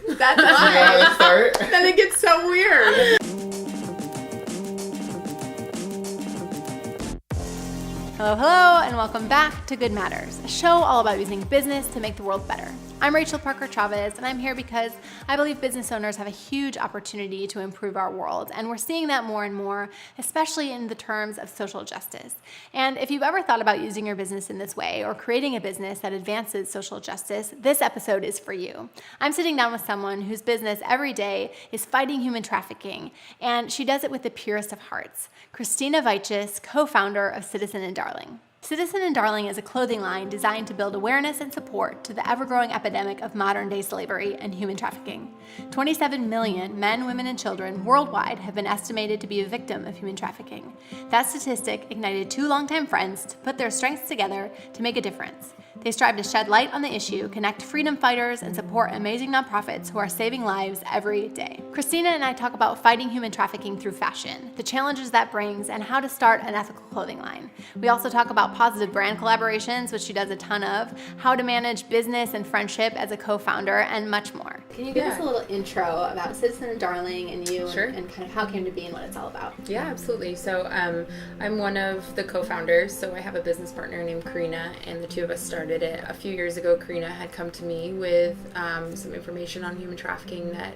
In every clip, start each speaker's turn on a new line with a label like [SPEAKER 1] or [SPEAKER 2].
[SPEAKER 1] That's
[SPEAKER 2] how
[SPEAKER 1] why.
[SPEAKER 2] we start.
[SPEAKER 1] Then it gets so weird. Hello, hello, and welcome back to Good Matters, a show all about using business to make the world better. I'm Rachel Parker Chavez, and I'm here because I believe business owners have a huge opportunity to improve our world, and we're seeing that more and more, especially in the terms of social justice. And if you've ever thought about using your business in this way or creating a business that advances social justice, this episode is for you. I'm sitting down with someone whose business every day is fighting human trafficking, and she does it with the purest of hearts. Christina Vaichus, co-founder of Citizen & Darling. Citizen & Darling is a clothing line designed to build awareness and support to the ever-growing epidemic of modern-day slavery and human trafficking. 27 million men, women, and children worldwide have been estimated to be a victim of human trafficking. That statistic ignited two longtime friends to put their strengths together to make a difference. They strive to shed light on the issue, connect freedom fighters, and support amazing nonprofits who are saving lives every day. Christina and I talk about fighting human trafficking through fashion, the challenges that brings, and how to start an ethical clothing line. We also talk about positive brand collaborations, which she does a ton of, how to manage business and friendship as a co-founder, and much more. Can you give us a little intro about Citizen & Darling and you,
[SPEAKER 3] Sure.
[SPEAKER 1] and kind of how it came to be and what it's all about?
[SPEAKER 3] Yeah, absolutely. So I'm one of the co-founders. So I have a business partner named Karina, and the two of us started it a few years ago. Karina had come to me with some information on human trafficking that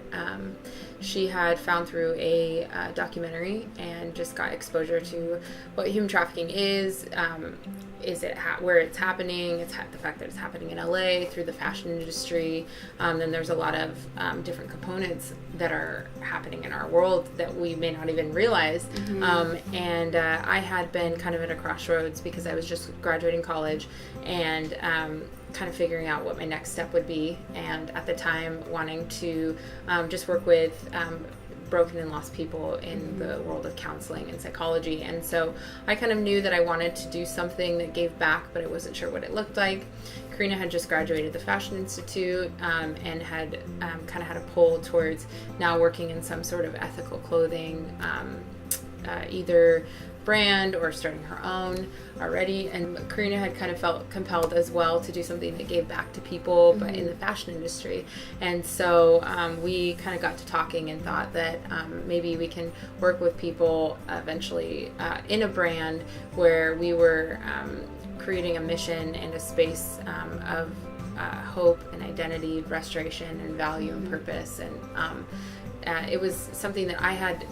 [SPEAKER 3] she had found through a documentary, and just got exposure to what human trafficking is it where it's happening, the fact that it's happening in LA through the fashion industry. Then there's a lot of different components that are happening in our world that we may not even realize. Mm-hmm. And I had been kind of at a crossroads because I was just graduating college and kind of figuring out what my next step would be. And at the time wanting to just work with broken and lost people in the world of counseling and psychology. And so I kind of knew that I wanted to do something that gave back, but I wasn't sure what it looked like. Karina had just graduated the Fashion Institute and had kind of had a pull towards now working in some sort of ethical clothing, either brand or starting her own already. And Karina had kind of felt compelled as well to do something that gave back to people, mm-hmm. but in the fashion industry. And so we kind of got to talking and thought that maybe we can work with people eventually in a brand where we were creating a mission and a space of hope and identity, restoration and value and purpose. And it was something that I had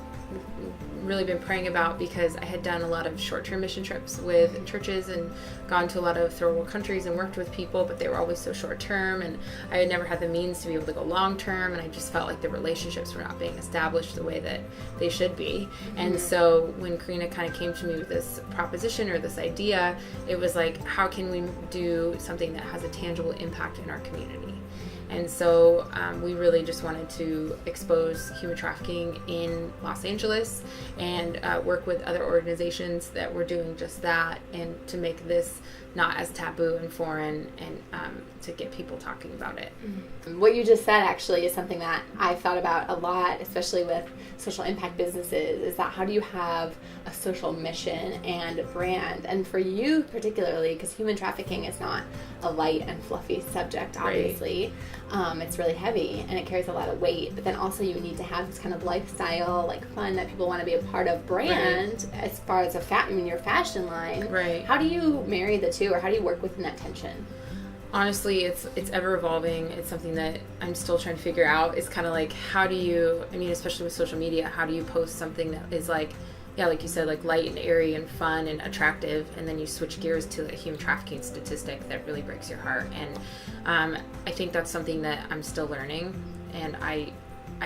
[SPEAKER 3] really been praying about because I had done a lot of short-term mission trips with churches and gone to a lot of third world countries and worked with people, but they were always so short-term, and I had never had the means to be able to go long-term, and I just felt like the relationships were not being established the way that they should be. And so when Karina kind of came to me with this proposition or this idea, it was like, how can we do something that has a tangible impact in our community? And so we really just wanted to expose human trafficking in Los Angeles and work with other organizations that were doing just that, and to make this not as taboo and foreign, and to get people talking about it.
[SPEAKER 1] Mm-hmm. What you just said actually is something that I've thought about a lot, especially with social impact businesses, is that how do you have a social mission and a brand? And for you particularly, because human trafficking is not a light and fluffy subject, obviously. Right. It's really heavy and it carries a lot of weight, but then also you need to have this kind of lifestyle, like fun that people want to be a part of brand, right. As far as your fashion line. Right. How do you marry the two, or how do you work within that tension?
[SPEAKER 3] Honestly, it's ever evolving. It's something that I'm still trying to figure out. It's kind of like, how do you, especially with social media, how do you post something that is like you said, like light and airy and fun and attractive, and then you switch gears to a human trafficking statistic that really breaks your heart. And I think that's something that I'm still learning, and I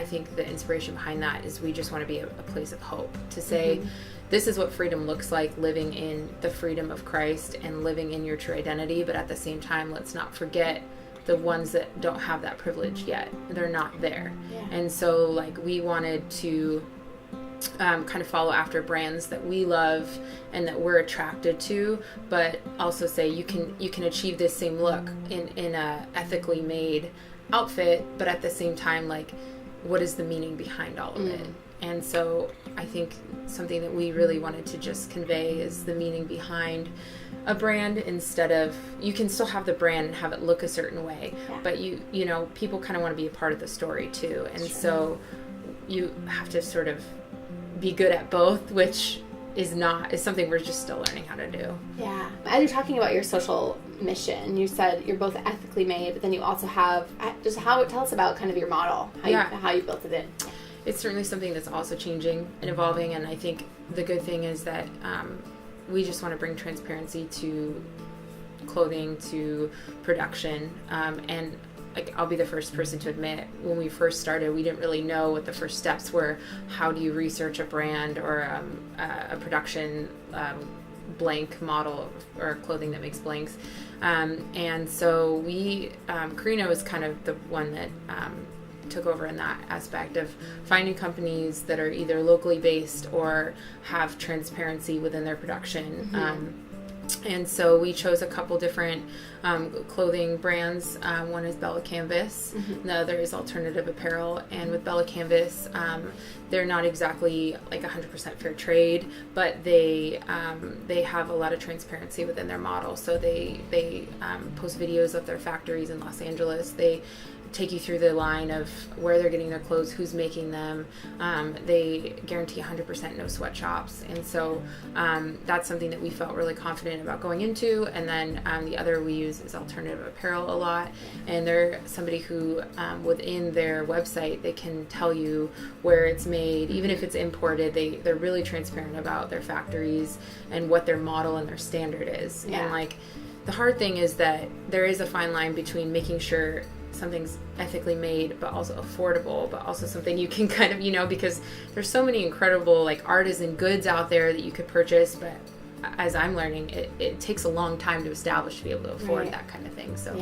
[SPEAKER 3] think the inspiration behind that is we just want to be a place of hope, to say, mm-hmm. This is what freedom looks like, living in the freedom of Christ and living in your true identity, but at the same time, let's not forget the ones that don't have that privilege yet. They're not there. Yeah. And so we wanted to kind of follow after brands that we love and that we're attracted to, but also say you can achieve this same look in a ethically made outfit, but at the same time, what is the meaning behind all of it? And so I think something that we really wanted to just convey is the meaning behind a brand, instead of, you can still have the brand and have it look a certain way, but you know, people kind of want to be a part of the story too. And so you have to sort of be good at both, which is something we're just still learning how to do.
[SPEAKER 1] Yeah. As you're talking about your social mission, you said you're both ethically made, but then you also have tell us about kind of your model, how you built it in.
[SPEAKER 3] It's certainly something that's also changing and evolving, and I think the good thing is that we just want to bring transparency to clothing, to production, and like, I'll be the first person to admit, when we first started, we didn't really know what the first steps were. How do you research a brand or a production blank model or clothing that makes blanks? And so Karina was kind of the one that took over in that aspect of finding companies that are either locally based or have transparency within their production. And so we chose a couple different clothing brands. One is Bella Canvas, the other is Alternative Apparel. And with Bella Canvas, they're not exactly like 100% fair trade, but they have a lot of transparency within their model. So they post videos of their factories in Los Angeles. They take you through the line of where they're getting their clothes, who's making them. They guarantee 100% no sweatshops. And so that's something that we felt really confident about going into. And then the other we use is Alternative Apparel a lot. And they're somebody who within their website, they can tell you where it's made, even if it's imported. They're really transparent about their factories and what their model and their standard is.
[SPEAKER 1] Yeah.
[SPEAKER 3] And like, the hard thing is that there is a fine line between making sure something's ethically made but also affordable, but also something you can kind of, because there's so many incredible like artisan goods out there that you could purchase, but as I'm learning, it takes a long time to establish to be able to afford that kind of thing. So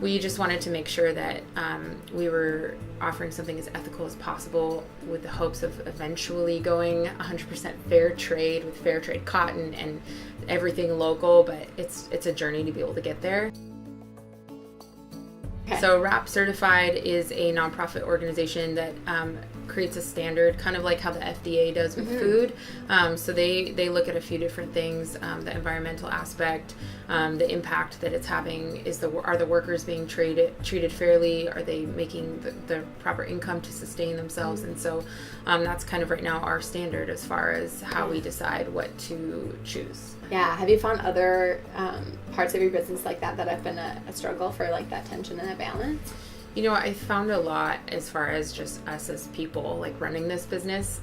[SPEAKER 3] we just wanted to make sure that we were offering something as ethical as possible, with the hopes of eventually going 100% fair trade with fair trade cotton and everything local, but it's a journey to be able to get there. So WRAP Certified is a nonprofit organization that creates a standard, kind of like how the FDA does with food. So they look at a few different things, the environmental aspect, the impact that it's having. Are the workers being treated fairly? Are they making the proper income to sustain themselves? And so that's kind of right now our standard as far as how we decide what to choose.
[SPEAKER 1] Yeah. Have you found other parts of your business like that have been a struggle for like that tension and that balance?
[SPEAKER 3] I found a lot as far as just us as people like running this business,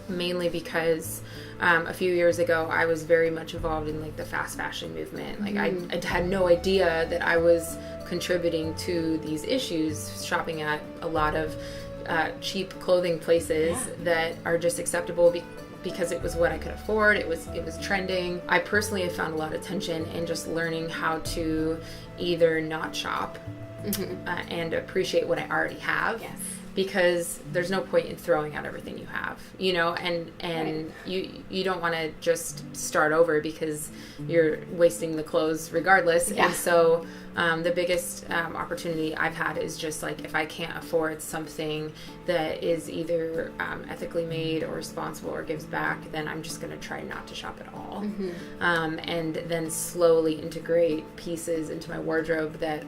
[SPEAKER 3] mainly because a few years ago I was very much involved in like the fast fashion movement. Like I had no idea that I was contributing to these issues, shopping at a lot of cheap clothing places that are just acceptable because it was what I could afford. It was trending. I personally have found a lot of tension in just learning how to either not shop and appreciate what I already have. Yes. Because there's no point in throwing out everything you have, and you don't want to just start over because you're wasting the clothes regardless. Yeah. And so the biggest opportunity I've had is just like, if I can't afford something that is either ethically made or responsible or gives back, then I'm just going to try not to shop at all. And then slowly integrate pieces into my wardrobe that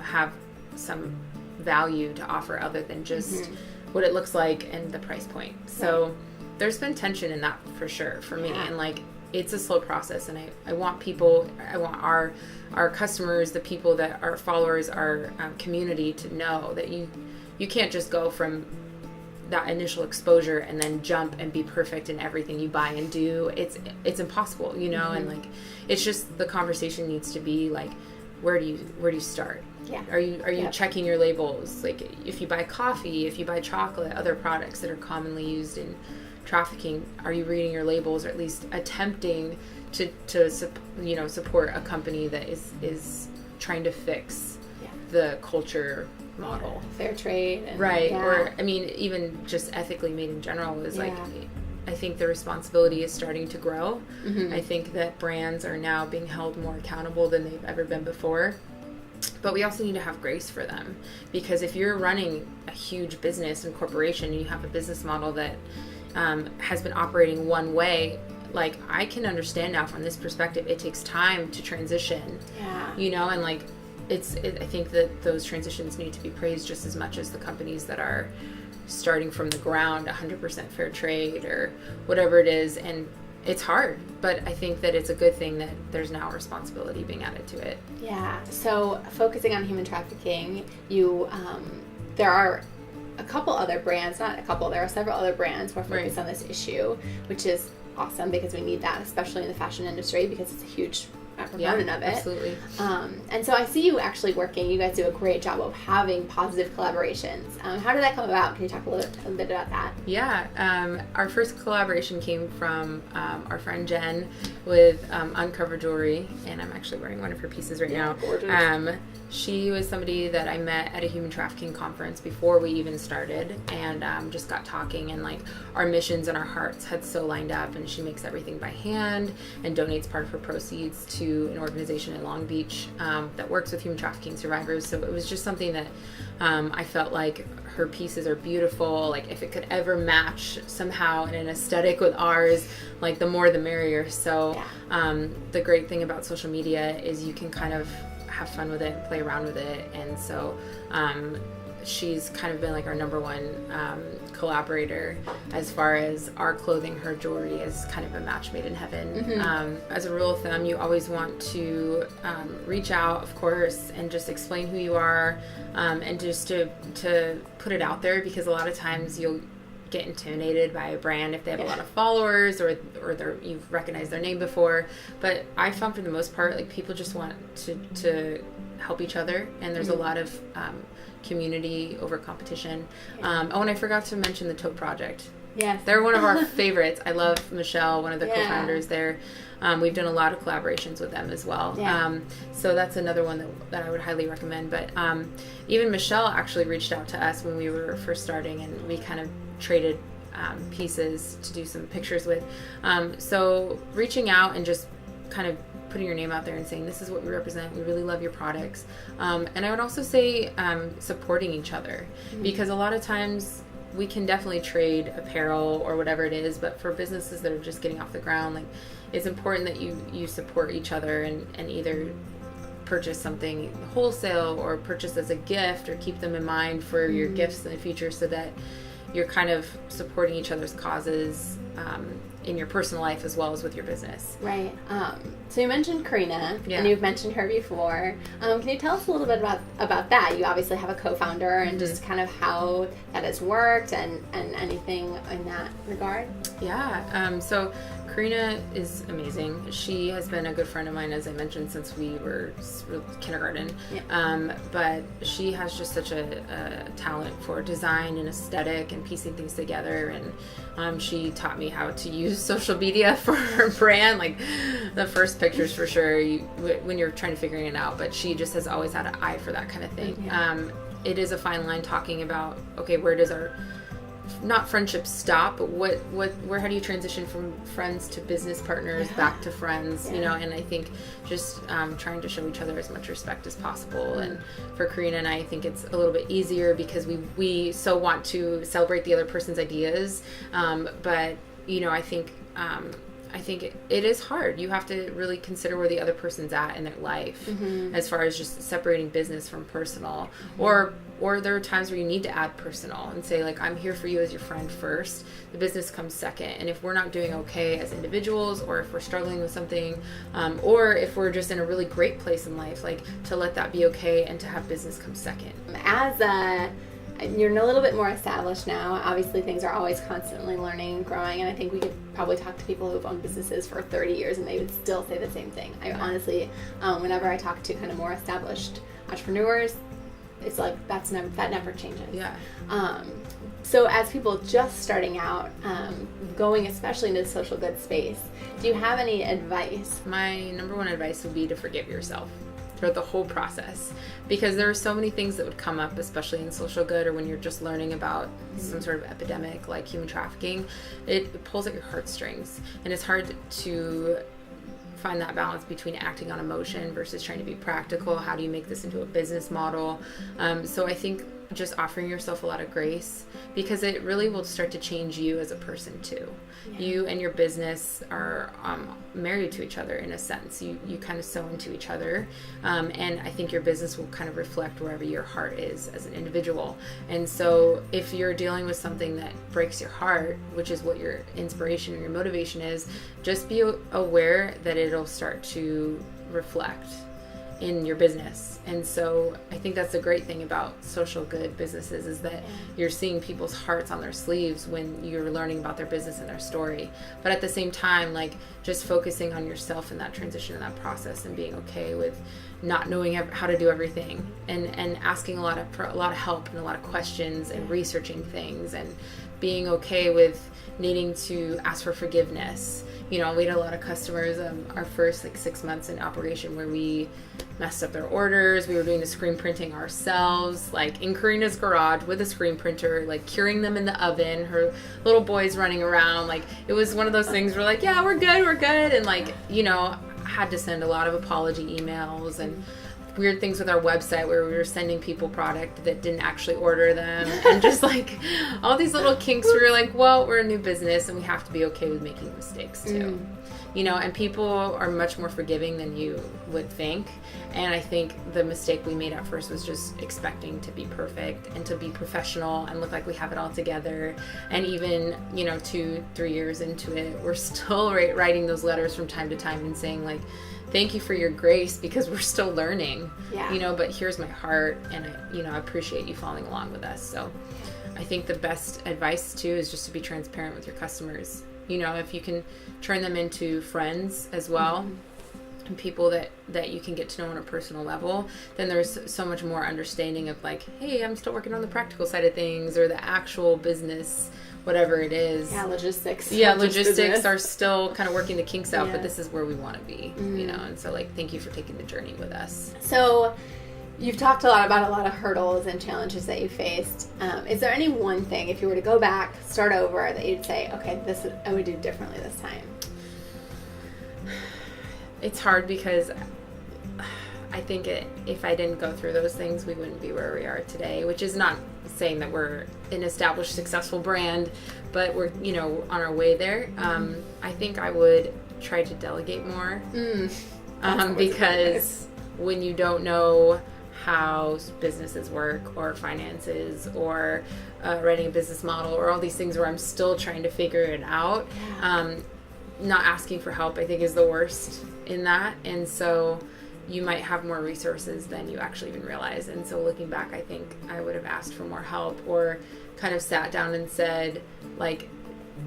[SPEAKER 3] have some value to offer other than just what it looks like and the price point. So there's been tension in that for sure for me, and like it's a slow process, and I want our customers, the people that are followers, our community, to know that you can't just go from that initial exposure and then jump and be perfect in everything you buy and do. It's impossible, and like it's just, the conversation needs to be like, where do you start? Yeah. Are you checking your labels? Like, if you buy coffee, if you buy chocolate, other products that are commonly used in trafficking, are you reading your labels, or at least attempting to support a company that is trying to fix the culture model?
[SPEAKER 1] Fair trade. And,
[SPEAKER 3] right. Or, I mean, even just ethically made in general is like, I think the responsibility is starting to grow. I think that brands are now being held more accountable than they've ever been before. But we also need to have grace for them, because if you're running a huge business and corporation and you have a business model that has been operating one way, like, I can understand now from this perspective, it takes time to transition.
[SPEAKER 1] Yeah.
[SPEAKER 3] You know, and like I think that those transitions need to be praised just as much as the companies that are starting from the ground, 100% fair trade or whatever it is. And it's hard, but I think that it's a good thing that there's now a responsibility being added to it.
[SPEAKER 1] Yeah. So focusing on human trafficking, there are a couple other brands, not a couple, there are several other brands who are focused on this issue, which is awesome because we need that, especially in the fashion industry, because it's a huge proponent of it.
[SPEAKER 3] Absolutely.
[SPEAKER 1] And so I see you actually working, you guys do a great job of having positive collaborations. How did that come about? Can you talk a little bit about that?
[SPEAKER 3] Yeah. Our first collaboration came from our friend Jen with Uncover Jewelry, and I'm actually wearing one of her pieces right now.
[SPEAKER 1] Gorgeous.
[SPEAKER 3] She was somebody that I met at a human trafficking conference before we even started, and just got talking, and like our missions and our hearts had so lined up, and she makes everything by hand and donates part of her proceeds to an organization in Long Beach that works with human trafficking survivors. So it was just something that I felt like her pieces are beautiful. Like, if it could ever match somehow in an aesthetic with ours, like, the more the merrier. So the great thing about social media is you can kind of have fun with it and play around with it. And so she's kind of been like our number one collaborator as far as our clothing. Her jewelry is kind of a match made in heaven. As a rule of thumb, you always want to reach out, of course, and just explain who you are, and just to put it out there, because a lot of times you'll get intimidated by a brand if they have a lot of followers, or you've recognized their name before. But I found, for the most part, like, people just want to help each other, and there's a lot of community over competition. Oh, and I forgot to mention the Tote Project.
[SPEAKER 1] Yes.
[SPEAKER 3] They're one of our favorites. I love Michelle, one of the co-founders there. We've done a lot of collaborations with them as well. So that's another one that I would highly recommend. But even Michelle actually reached out to us when we were first starting, and we kind of traded pieces to do some pictures with. So reaching out and just kind of putting your name out there and saying, this is what we represent, we really love your products. And I would also say supporting each other, because a lot of times we can definitely trade apparel or whatever it is, but for businesses that are just getting off the ground, like, it's important that you support each other and either purchase something wholesale or purchase as a gift, or keep them in mind for your gifts in the future, so that you're kind of supporting each other's causes in your personal life as well as with your business.
[SPEAKER 1] Right. So you mentioned Karina, and you've mentioned her before. Can you tell us a little bit about that? You obviously have a co-founder, and just kind of how that has worked, and anything in that regard?
[SPEAKER 3] Yeah. So Karina is amazing. She has been a good friend of mine, as I mentioned, since we were kindergarten. But she has just such a talent for design and aesthetic and piecing things together. And she taught me how to use social media for her brand, like the first pictures for sure, when you're trying to figure it out. But she just has always had an eye for that kind of thing. It is a fine line talking about, okay, where does our not friendship stop, but how do you transition from friends to business partners, back to friends, you know? And I think just trying to show each other as much respect as possible. And for Karina and I think it's a little bit easier because we so want to celebrate the other person's ideas, but you know, I think it is hard. You have to really consider where the other person's at in their life, as far as just separating business from personal, or there are times where you need to add personal and say, like, I'm here for you as your friend first. The business comes second. And if we're not doing okay as individuals, or if we're struggling with something, or if we're just in a really great place in life, like, to let that be okay and to have business come second.
[SPEAKER 1] You're a little bit more established now. Obviously, things are always constantly learning, growing, and I think we could probably talk to people who've owned businesses for 30 years and they would still say the same thing. I honestly, whenever I talk to kind of more established entrepreneurs, it's like that never changes. So as people just starting out, going especially into the social good space, do you have any advice?
[SPEAKER 3] My number one advice would be to forgive yourself throughout the whole process, because there are so many things that would come up, especially in social good, or when you're just learning about some sort of epidemic like human trafficking. It pulls at your heartstrings, and it's hard to find that balance between acting on emotion versus trying to be practical. How do you make this into a business model? So I think just offering yourself a lot of grace, because it really will start to change you as a person too. Yeah. You and your business are married to each other in a sense. You kind of sew into each other, and I think your business will kind of reflect wherever your heart is as an individual. And so if you're dealing with something that breaks your heart, which is what your inspiration or your motivation is, just be aware that it'll start to reflect in your business. And so I think that's the great thing about social good businesses, is that you're seeing people's hearts on their sleeves when you're learning about their business and their story. But at the same time, like, just focusing on yourself in that transition, in that process, and being okay with not knowing how to do everything, and asking for a lot of help and a lot of questions, and researching things, and being okay with needing to ask for forgiveness. You know, we had a lot of customers our first 6 months in operation where we messed up their orders. We were doing the screen printing ourselves, like in Karina's garage with a screen printer, like curing them in the oven, her little boys running around. Like, it was one of those things where like, yeah, we're good. And like, you know, had to send a lot of apology emails and weird things with our website where we were sending people product that didn't actually order them, and just like all these little kinks. We were like, well, we're a new business and we have to be okay with making mistakes too. You know, and people are much more forgiving than you would think. And I think the mistake we made at first was just expecting to be perfect and to be professional and look like we have it all together. And even, you know, 2-3 years into it, we're still writing those letters from time to time and saying like, thank you for your grace, because we're still learning, you know, but here's my heart, and I appreciate you following along with us. So I think the best advice too is just to be transparent with your customers. You know, if you can turn them into friends as well, and people that you can get to know on a personal level, then there's so much more understanding of like, hey, I'm still working on the practical side of things, or the actual business, whatever it is.
[SPEAKER 1] Yeah, logistics.
[SPEAKER 3] Yeah, logistics are still kind of working the kinks out, but this is where we want to be, you know. And so like, thank you for taking the journey with us.
[SPEAKER 1] So you've talked a lot about a lot of hurdles and challenges that you faced. Is there any one thing, if you were to go back, start over, that you'd say, okay, I would do differently this time?
[SPEAKER 3] It's hard, because I think if I didn't go through those things, we wouldn't be where we are today, which is not saying that we're an established, successful brand, but we're, you know, on our way there. I think I would try to delegate more, because when you don't know how businesses work, or finances, or writing a business model, or all these things where I'm still trying to figure it out, not asking for help, I think, is the worst in that. And so you might have more resources than you actually even realize. And so looking back, I think I would have asked for more help, or kind of sat down and said, like,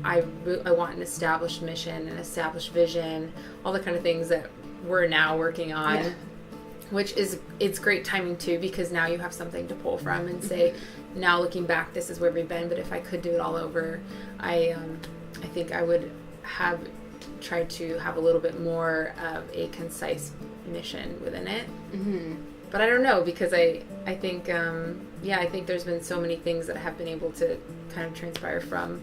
[SPEAKER 3] I want an established mission, an established vision, all the kind of things that we're now working on, which it's great timing too, because now you have something to pull from and say, now looking back, this is where we've been. But if I could do it all over, I think I would have tried to have a little bit more of a concise mission within it. But I don't know, because I think I think there's been so many things that have been able to kind of transpire from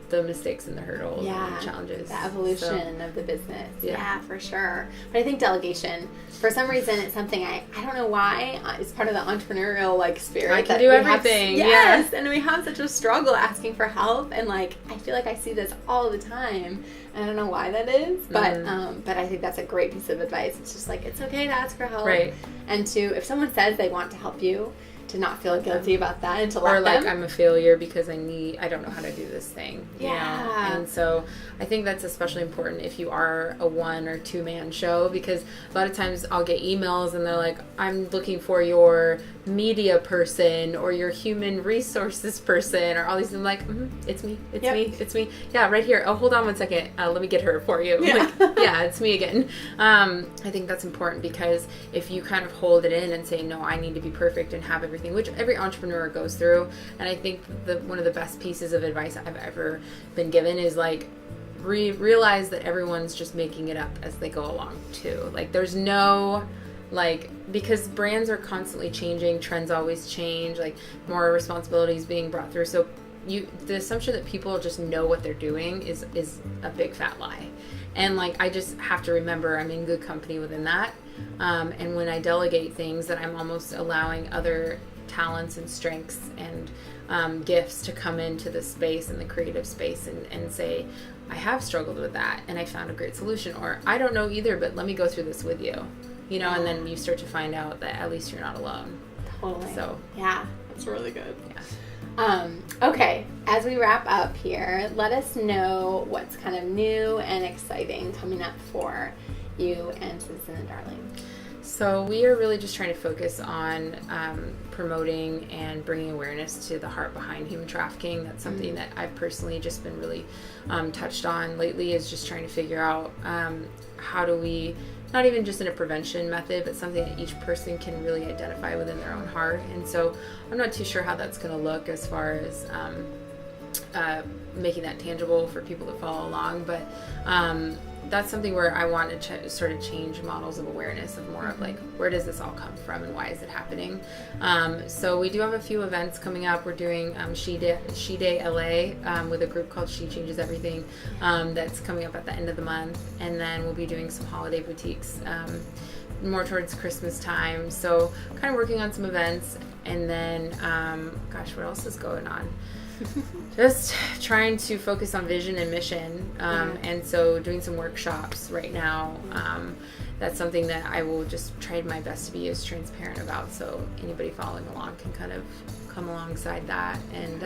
[SPEAKER 3] the mistakes and the hurdles and the challenges. The
[SPEAKER 1] evolution of the business. Yeah, for sure. But I think delegation, for some reason, it's something I don't know why, it's part of the entrepreneurial like spirit.
[SPEAKER 3] I can do everything.
[SPEAKER 1] Yes, and we have such a struggle asking for help, and like I feel like I see this all the time. I don't know why that is, but I think that's a great piece of advice. It's just like, it's okay to ask for help,
[SPEAKER 3] right? And
[SPEAKER 1] if someone says they want to help you, to not feel guilty about that, and to let them.
[SPEAKER 3] Or like, I'm a failure because I don't know how to do this thing. You know? And so I think that's especially important if you are a 1 or 2 man show, because a lot of times I'll get emails and they're like, I'm looking for your media person or your human resources person, or all these things. I'm like, it's me. It's me. Yeah, right here. Oh, hold on 1 second. Let me get her for you. Yeah. Like, yeah, it's me again. I think that's important, because if you kind of hold it in and say, no, I need to be perfect and have everything, which every entrepreneur goes through. And I think one of the best pieces of advice I've ever been given is like, realize that everyone's just making it up as they go along too. Like, there's no, like, because brands are constantly changing, trends always change, like more responsibilities being brought through. So the assumption that people just know what they're doing is a big fat lie. And like, I just have to remember I'm in good company within that. And when I delegate things, that I'm almost allowing other talents and strengths and gifts to come into the space and the creative space and say, I have struggled with that and I found a great solution, or I don't know either, but let me go through this with you, you know, and then you start to find out that at least you're not alone.
[SPEAKER 1] Totally.
[SPEAKER 3] So
[SPEAKER 1] yeah, that's really good.
[SPEAKER 3] Yeah.
[SPEAKER 1] Okay, as we wrap up here, let us know what's kind of new and exciting coming up for you and Citizen and Darling.
[SPEAKER 3] So we are really just trying to focus on promoting and bringing awareness to the heart behind human trafficking. That's something that I've personally just been really touched on lately, is just trying to figure out how do we, not even just in a prevention method, but something that each person can really identify within their own heart. And so I'm not too sure how that's going to look as far as making that tangible for people to follow along, but that's something where I want to sort of change models of awareness of more of like, where does this all come from and why is it happening? So we do have a few events coming up. We're doing She Day LA with a group called She Changes Everything that's coming up at the end of the month, and then we'll be doing some holiday boutiques more towards Christmas time. So kind of working on some events, and then what else is going on? Just trying to focus on vision and mission, and so doing some workshops right now. That's something that I will just try my best to be as transparent about, so anybody following along can kind of come alongside that. And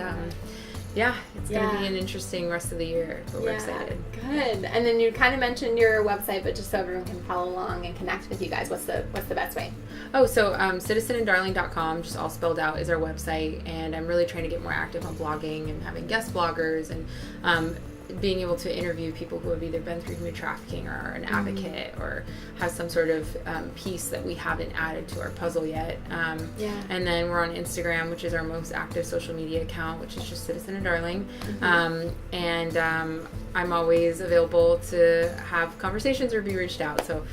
[SPEAKER 3] it's going to be an interesting rest of the year, but we're excited.
[SPEAKER 1] Good. And then you kind of mentioned your website, but just so everyone can follow along and connect with you guys, what's the best way?
[SPEAKER 3] Oh, so citizenanddarling.com, just all spelled out, is our website, and I'm really trying to get more active on blogging and having guest bloggers and being able to interview people who have either been through human trafficking or are an advocate or have some sort of piece that we haven't added to our puzzle yet. And then we're on Instagram, which is our most active social media account, which is just Citizen and Darling. I'm always available to have conversations or be reached out. So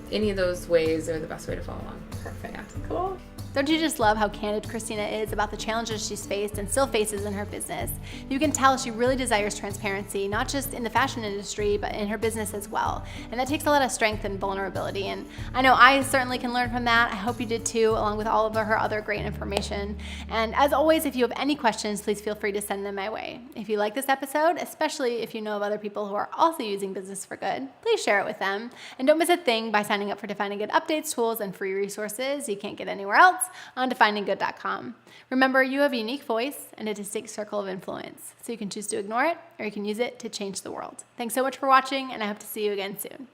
[SPEAKER 3] any of those ways are the best way to follow along.
[SPEAKER 1] Perfect. Yeah. Cool. Don't you just love how candid Christina is about the challenges she's faced and still faces in her business? You can tell she really desires transparency, not just in the fashion industry, but in her business as well. And that takes a lot of strength and vulnerability. And I know I certainly can learn from that. I hope you did too, along with all of her other great information. And as always, if you have any questions, please feel free to send them my way. If you like this episode, especially if you know of other people who are also using business for good, please share it with them. And don't miss a thing by signing up for Defining Good updates, tools, and free resources you can't get anywhere else on defininggood.com. Remember, you have a unique voice and a distinct circle of influence, so you can choose to ignore it or you can use it to change the world. Thanks so much for watching, and I hope to see you again soon.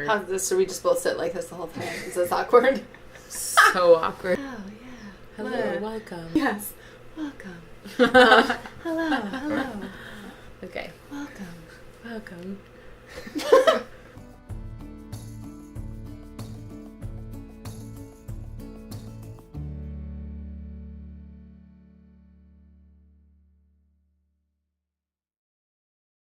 [SPEAKER 1] How's this? Should we just both sit like this the whole time? Is this awkward?
[SPEAKER 3] So awkward.
[SPEAKER 1] Oh, yeah.
[SPEAKER 3] Hello, welcome.
[SPEAKER 1] Yes, welcome. Hello.
[SPEAKER 3] Okay.
[SPEAKER 1] Welcome.
[SPEAKER 3] Welcome.